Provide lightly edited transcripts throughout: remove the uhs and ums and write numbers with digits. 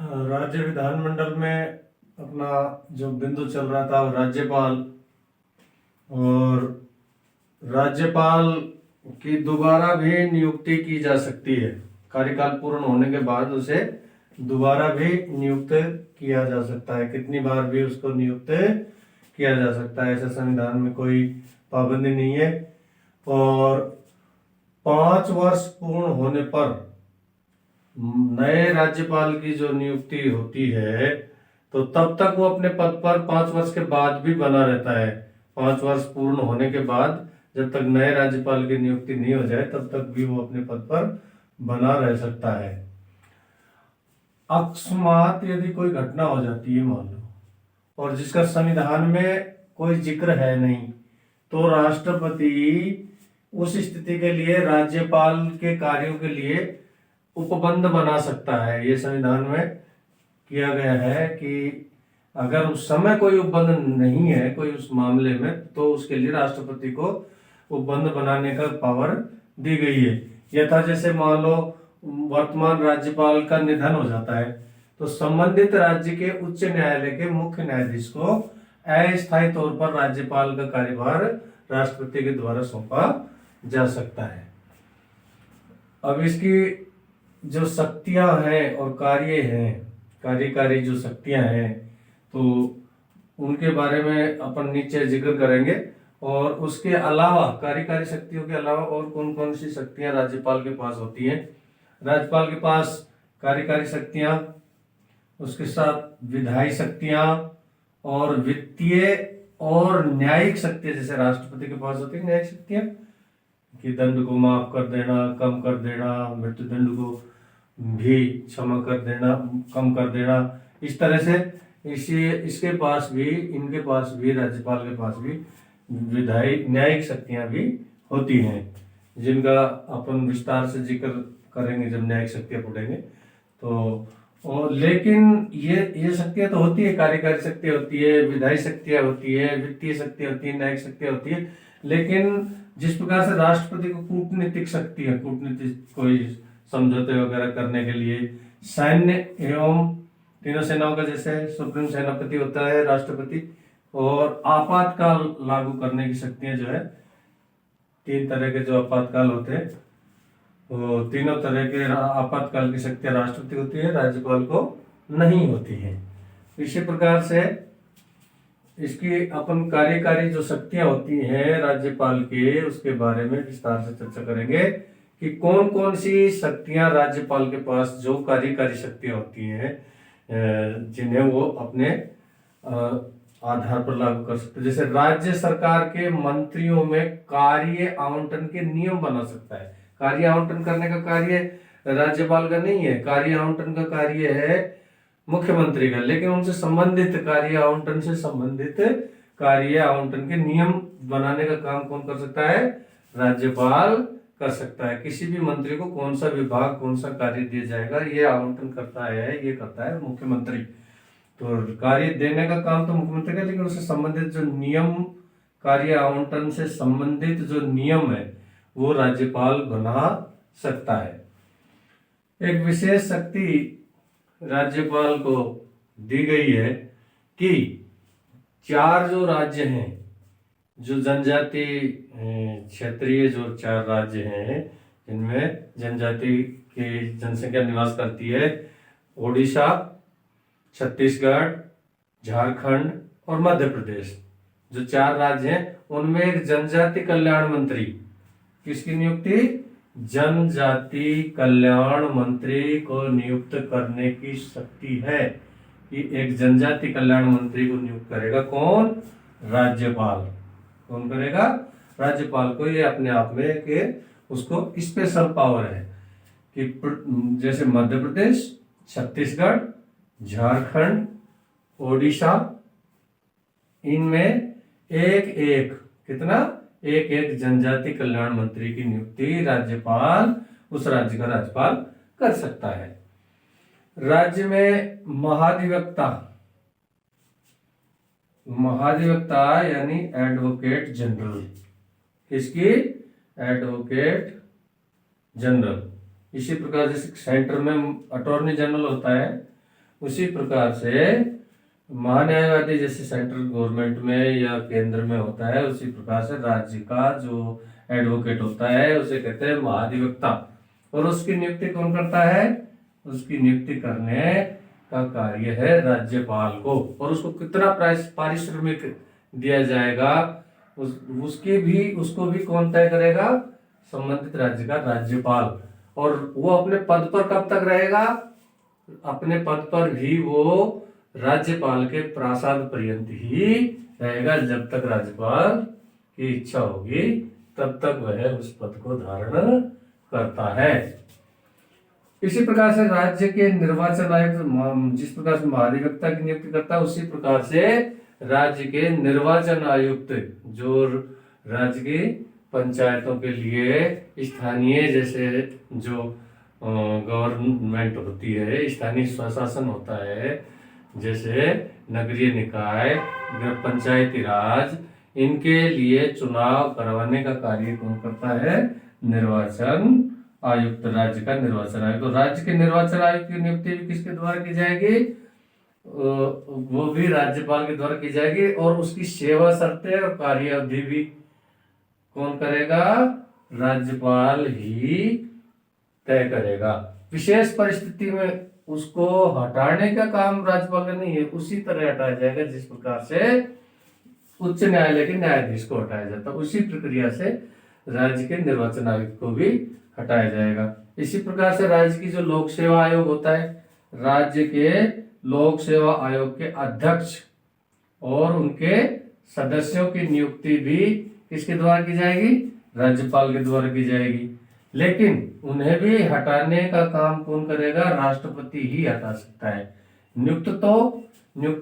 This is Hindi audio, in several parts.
राज्य विधानमंडल में अपना जो बिंदु चल रहा था वो राज्यपाल की दोबारा भी नियुक्ति की जा सकती है। कार्यकाल पूर्ण होने के बाद उसे दोबारा भी नियुक्त किया जा सकता है। कितनी बार भी उसको नियुक्त किया जा सकता है, ऐसा संविधान में कोई पाबंदी नहीं है। और 5 वर्ष पूर्ण होने पर नए राज्यपाल की जो नियुक्ति होती है तो तब तक वो अपने पद पर 5 वर्ष के बाद भी बना रहता है। 5 वर्ष पूर्ण होने के बाद जब तक नए राज्यपाल की नियुक्ति नहीं हो जाए तब तक भी वो अपने पद पर बना रह सकता है। अकस्मात यदि कोई घटना हो जाती है मान लो, और जिसका संविधान में कोई जिक्र है नहीं, तो राष्ट्रपति उस स्थिति के लिए राज्यपाल के कार्यों के लिए उपबंध बना सकता है। ये संविधान में किया गया है कि अगर उस समय कोई उपबंध नहीं है कोई उस मामले में, तो उसके लिए राष्ट्रपति को उपबंध बनाने का पावर दी गई है। यथा जैसे मान लो वर्तमान राज्यपाल का निधन हो जाता है तो संबंधित राज्य के उच्च न्यायालय के मुख्य न्यायाधीश को अस्थायी तौर पर राज्यपाल का कार्यभार राष्ट्रपति के द्वारा सौंपा जा सकता है। अब इसकी जो शक्तियां हैं और कार्य हैं, कार्यकारी जो शक्तियां हैं, तो उनके बारे में अपन नीचे जिक्र करेंगे। और उसके अलावा कार्यकारी शक्तियों के अलावा और कौन कौन सी शक्तियां राज्यपाल के पास होती हैं। राज्यपाल के पास कार्यकारी शक्तियां, उसके साथ विधायी शक्तियां और वित्तीय और न्यायिक शक्तियां, जैसे राष्ट्रपति के पास होती है न्यायिक शक्तियां कि दंड को माफ कर देना, कम कर देना, मृत्यु दंड को भी क्षमा कर देना, कम कर देना। इस तरह से इसके पास भी, इनके पास भी, राज्यपाल के पास भी विधायी न्यायिक शक्तियां भी होती हैं, जिनका अपन विस्तार से जिक्र करेंगे जब न्यायिक शक्तियां पढ़ेंगे। तो और लेकिन ये शक्तियां तो होती है, कार्यकारी शक्तियां होती है, विधायी शक्तियां होती है, वित्तीय शक्तियां होती है, न्यायिक शक्तियां होती है। लेकिन जिस प्रकार से राष्ट्रपति को कूटनीतिक शक्ति है, कूटनीतिक कोई समझौते वगैरह करने के लिए, सैन्य एवं तीनों सेनाओं का जैसे सुप्रीम सेनापति होता है राष्ट्रपति, और आपातकाल लागू करने की शक्तियां जो है, 3 तरह के जो आपातकाल होते हैं वो तीनों तरह के आपातकाल की शक्तियां राष्ट्रपति होती है, राज्यपाल को नहीं होती है। इसी प्रकार से इसकी अपन कार्यकारी जो शक्तियां होती हैं राज्यपाल के, उसके बारे में विस्तार से चर्चा करेंगे कि कौन कौन सी शक्तियां राज्यपाल के पास जो कार्यकारी शक्तियां होती हैं जिन्हें वो अपने आधार पर लागू कर सकते हैं। जैसे राज्य सरकार के मंत्रियों में कार्य आवंटन के नियम बना सकता है। कार्य आवंटन करने का कार्य राज्यपाल का नहीं है, कार्य आवंटन का कार्य है मुख्यमंत्री का, लेकिन उनसे संबंधित कार्य आवंटन से संबंधित कार्य आवंटन के नियम बनाने का काम कौन कर सकता है? राज्यपाल कर सकता है। किसी भी मंत्री को कौन सा विभाग, कौन सा कार्य दिया जाएगा, ये आवंटन करता है, ये करता है मुख्यमंत्री। तो कार्य देने का काम तो मुख्यमंत्री का, लेकिन उससे संबंधित जो नियम, कार्य आवंटन से संबंधित जो नियम है वो राज्यपाल बना सकता है। एक विशेष शक्ति राज्यपाल को दी गई है कि 4 जो राज्य हैं, जो जनजाति क्षेत्रीय जो 4 राज्य हैं, इनमें जनजाति की जनसंख्या निवास करती है, ओडिशा, छत्तीसगढ़, झारखंड और मध्य प्रदेश, जो 4 राज्य हैं, उनमें एक जनजाति कल्याण मंत्री, किसकी नियुक्ति? जनजाति कल्याण मंत्री को नियुक्त करने की शक्ति है कि एक जनजाति कल्याण मंत्री को नियुक्त करेगा कौन? राज्यपाल। कौन करेगा? राज्यपाल को। ये अपने आप में के उसको स्पेशल पावर है कि जैसे मध्य प्रदेश, छत्तीसगढ़, झारखंड, ओडिशा, इनमें एक जनजाति कल्याण मंत्री की नियुक्ति राज्यपाल, उस राज्य का राज्यपाल कर सकता है। राज्य में महाधिवक्ता यानी एडवोकेट जनरल, किसकी? Advocate general. इसी प्रकार जैसे सेंटर में अटॉर्नी जनरल होता है, उसी प्रकार से महान्यायवादी जैसे सेंट्रल गवर्नमेंट में या केंद्र में होता है, उसी प्रकार से राज्य का जो एडवोकेट होता है उसे कहते हैं महाधिवक्ता। और उसकी नियुक्ति कौन करता है? उसकी नियुक्ति करने का कार्य है राज्यपाल को। और उसको कितना पारिश्रमिक दिया जाएगा उसको भी कौन तय करेगा? संबंधित राज्य का राज्यपाल। और वो अपने पद पर कब तक रहेगा? अपने पद पर भी वो राज्यपाल के प्रासाद पर्यंत ही रहेगा। जब तक राज्यपाल की इच्छा होगी तब तक वह उस पद को धारण करता है। इसी प्रकार से राज्य के निर्वाचन आयुक्त जिस प्रकार से महाधिवक्ता की नियुक्ति करता है, उसी प्रकार से राज्य के निर्वाचन आयुक्त जो राज्य की पंचायतों के लिए स्थानीय जैसे जो गवर्नमेंट होती है, स्थानीय स्वशासन होता है, जैसे नगरीय निकाय, पंचायती राज, इनके लिए चुनाव करवाने का कार्य कौन करता है? निर्वाचन आयुक्त, राज्य का निर्वाचन आयुक्त। तो राज्य के निर्वाचन आयुक्त की नियुक्ति भी किसके द्वारा की जाएगी? वो भी राज्यपाल के द्वारा की जाएगी। और उसकी सेवा शर्तें और कार्य अवधि भी कौन करेगा? राज्यपाल ही तय करेगा। विशेष परिस्थिति में उसको हटाने का काम राज्यपाल का नहीं है, उसी तरह हटाया जाएगा जिस प्रकार से उच्च न्यायालय के न्यायाधीश को हटाया जाता है, उसी प्रक्रिया से राज्य के निर्वाचन आयुक्त को भी हटाया जाएगा। इसी प्रकार से राज्य की जो लोक सेवा आयोग होता है, राज्य के लोक सेवा आयोग के अध्यक्ष और उनके सदस्यों की नियुक्ति भी किसके द्वारा की जाएगी? राज्यपाल के द्वारा की जाएगी। लेकिन उन्हें भी हटाने का काम कौन करेगा? राष्ट्रपति ही हटा सकता है। नियुक्ति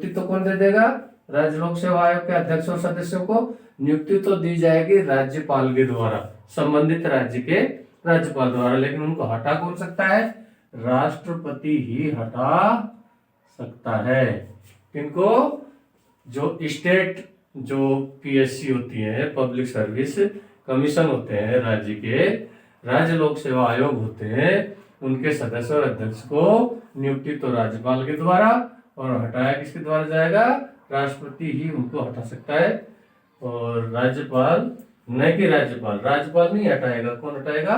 तो कौन दे देगा? राज्य लोक सेवा आयोग के अध्यक्ष और सदस्यों को नियुक्ति तो दी जाएगी राज्यपाल के द्वारा, संबंधित राज्य के राज्यपाल द्वारा। लेकिन उनको हटा कौन सकता है? राष्ट्रपति ही हटा सकता है। किनको? जो स्टेट जो पीएससी होती है, पब्लिक सर्विस कमीशन होते हैं राज्य के, राज्य लोक सेवा आयोग होते हैं, उनके सदस्य और अध्यक्ष को नियुक्ति तो राज्यपाल के द्वारा और हटाया किसके द्वारा जाएगा? राष्ट्रपति ही उनको हटा सकता है। और राज्यपाल न कि राज्यपाल नहीं हटाएगा। कौन हटाएगा?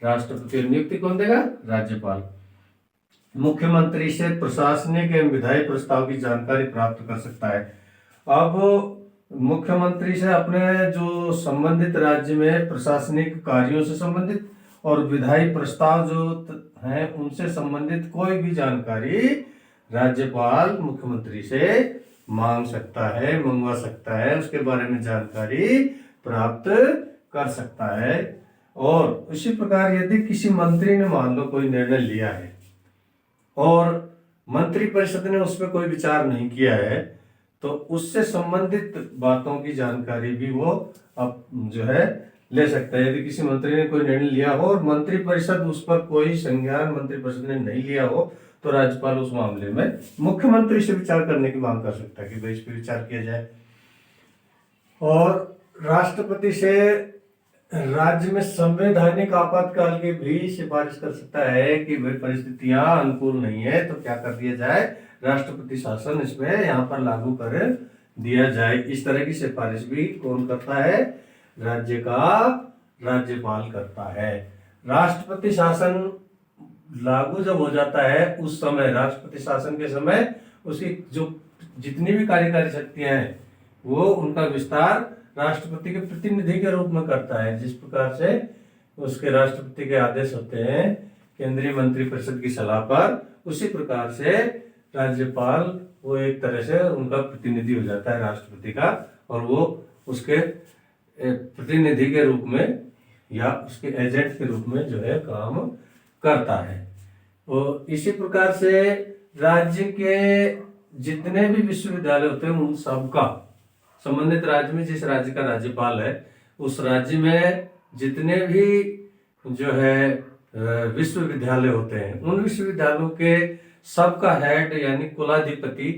राष्ट्रपति। नियुक्ति कौन देगा? राज्यपाल। मुख्यमंत्री से प्रशासनिक एवं विधायी प्रस्ताव की जानकारी प्राप्त कर सकता है। अब मुख्यमंत्री से अपने जो संबंधित राज्य में प्रशासनिक कार्यों से संबंधित और विधायी प्रस्ताव जो हैं उनसे संबंधित कोई भी जानकारी राज्यपाल मुख्यमंत्री से मांग सकता है, मंगवा सकता है, उसके बारे में जानकारी प्राप्त कर सकता है। और इसी प्रकार यदि किसी मंत्री ने मान लो कोई निर्णय लिया है और मंत्री परिषद ने उस पर कोई विचार नहीं किया है, तो उससे संबंधित बातों की जानकारी भी वो अब जो है ले सकता है। यदि किसी मंत्री ने कोई निर्णय लिया हो और मंत्री परिषद उस पर कोई संज्ञान मंत्री परिषद ने नहीं लिया हो, तो राज्यपाल उस मामले में मुख्यमंत्री से विचार करने की मांग कर सकता है कि भाई इस पर विचार किया जाए। और राष्ट्रपति से राज्य में संवैधानिक आपातकाल की भी सिफारिश कर सकता है कि भाई परिस्थितियां अनुकूल नहीं है तो क्या कर दिया जाए? राष्ट्रपति शासन इसमें यहाँ पर लागू कर दिया जाए। इस तरह की सिफारिश भी कौन करता है? राज्य का राज्यपाल करता है। राष्ट्रपति शासन लागू जब हो जाता है उस समय, राष्ट्रपति शासन के समय, उसकी जो जितनी भी कार्यकारी शक्तियां हैं वो उनका विस्तार राष्ट्रपति के प्रतिनिधि के रूप में करता है। जिस प्रकार से उसके राष्ट्रपति के आदेश होते हैं केंद्रीय मंत्रिपरिषद की सलाह पर, उसी प्रकार से राज्यपाल वो एक तरह से उनका प्रतिनिधि हो जाता है राष्ट्रपति का, और वो उसके प्रतिनिधि के रूप में या उसके एजेंट के रूप में जो है काम करता है। और इसी प्रकार से राज्य के जितने भी विश्वविद्यालय होते हैं उन सबका संबंधित राज्य में, जिस राज्य का राज्यपाल है उस राज्य में जितने भी जो है विश्वविद्यालय होते हैं उन विश्वविद्यालयों के सबका हेड यानी कुलाधिपति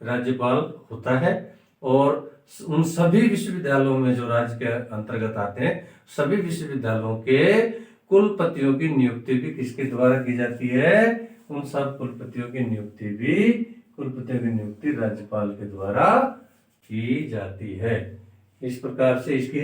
राज्यपाल होता है। और उन सभी विश्वविद्यालयों में जो राज्य के अंतर्गत आते हैं सभी विश्वविद्यालयों के कुलपतियों की नियुक्ति भी किसके द्वारा की जाती है? उन सब कुलपतियों की नियुक्ति राज्यपाल के द्वारा की जाती है। इस प्रकार से इसकी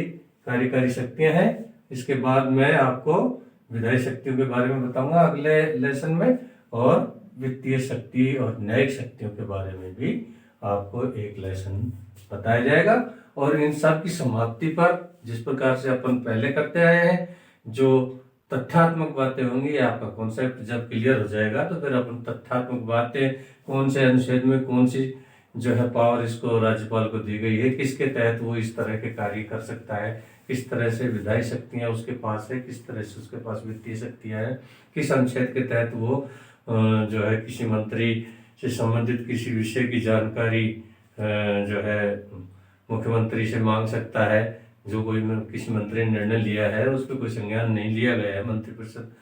कार्यकारी शक्तियां हैं। इसके बाद मैं आपको विधायी शक्तियों के बारे में बताऊंगा अगले लेसन में, और वित्तीय शक्ति और न्यायिक शक्तियों के बारे में भी आपको एक लेसन बताया जाएगा। और इन सब की समाप्ति पर जिस प्रकार से अपन पहले करते आए हैं, जो तथ्यात्मक बातें होंगी, आपका कॉन्सेप्ट जब क्लियर हो जाएगा तो फिर अपन तथ्यात्मक बातें, कौन से अनुच्छेद में कौन सी जो है पावर इसको राज्यपाल को दी गई है, किसके तहत वो इस तरह के कार्य कर सकता है, किस तरह से विधायी शक्तियां उसके पास है, किस तरह से उसके पास वित्तीय शक्तियां हैं, किस अनुच्छेद के तहत वो जो है किसी मंत्री से संबंधित किसी विषय की जानकारी जो है मुख्यमंत्री से मांग सकता है, जो कोई किसी मंत्री ने निर्णय लिया है उस पर कोई संज्ञान नहीं लिया गया है मंत्रिपरिषद।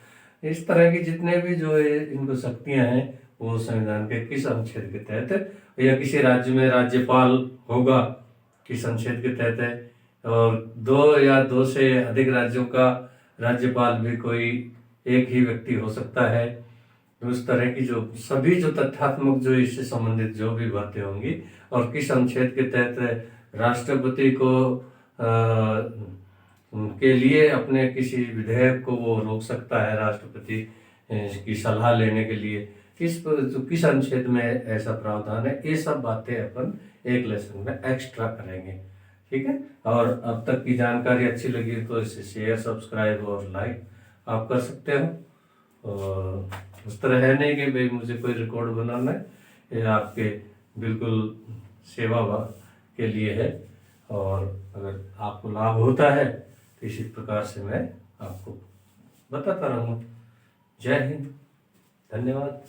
इस तरह की जितने भी जो इनको शक्तियां हैं वो संविधान के किस अनुच्छेद के तहत है, या किसी राज्य में राज्यपाल होगा किस अनुच्छेद के तहत है, और 2 या 2 से अधिक राज्यों का राज्यपाल भी कोई एक ही व्यक्ति हो सकता है। उस तरह की जो सभी जो तथ्यात्मक जो इससे संबंधित जो भी बातें होंगी, और किस अनुच्छेद के तहत राष्ट्रपति को के लिए अपने किसी विधेयक को वो रोक सकता है राष्ट्रपति की सलाह लेने के लिए, किस अनुच्छेद में ऐसा प्रावधान है, ये सब बातें अपन एक लेसन में एक्स्ट्रा करेंगे। ठीक है, और अब तक की जानकारी अच्छी लगी तो इसे शेयर, सब्सक्राइब और लाइक आप कर सकते हो। और उस तरह है नहीं कि भाई मुझे कोई रिकॉर्ड बनाना है, ये आपके बिल्कुल सेवा के लिए है। और अगर आपको लाभ होता है तो इसी प्रकार से मैं आपको बताता रहूँगा। जय हिंद, धन्यवाद।